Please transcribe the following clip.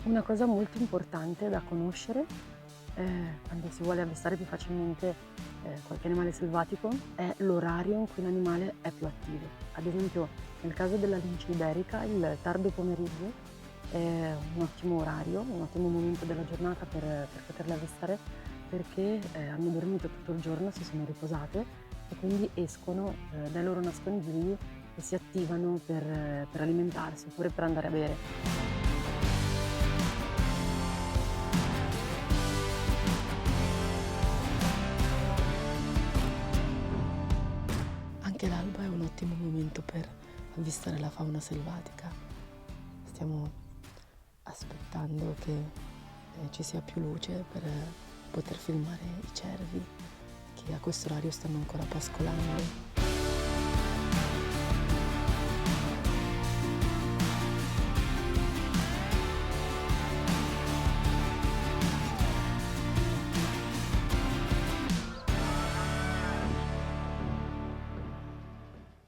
Una cosa molto importante da conoscere, quando si vuole avvistare più facilmente, qualche animale selvatico, è l'orario in cui l'animale è più attivo. Ad esempio, nel caso della lince iberica, il tardo pomeriggio è un ottimo orario, un ottimo momento della giornata per poterle avvistare, perché, hanno dormito tutto il giorno, si sono riposate e quindi escono, dai loro nascondigli e si attivano per alimentarsi oppure per andare a bere. Anche l'alba è un ottimo momento per avvistare la fauna selvatica. Stiamo aspettando che ci sia più luce per poter filmare i cervi che a questo orario stanno ancora pascolando.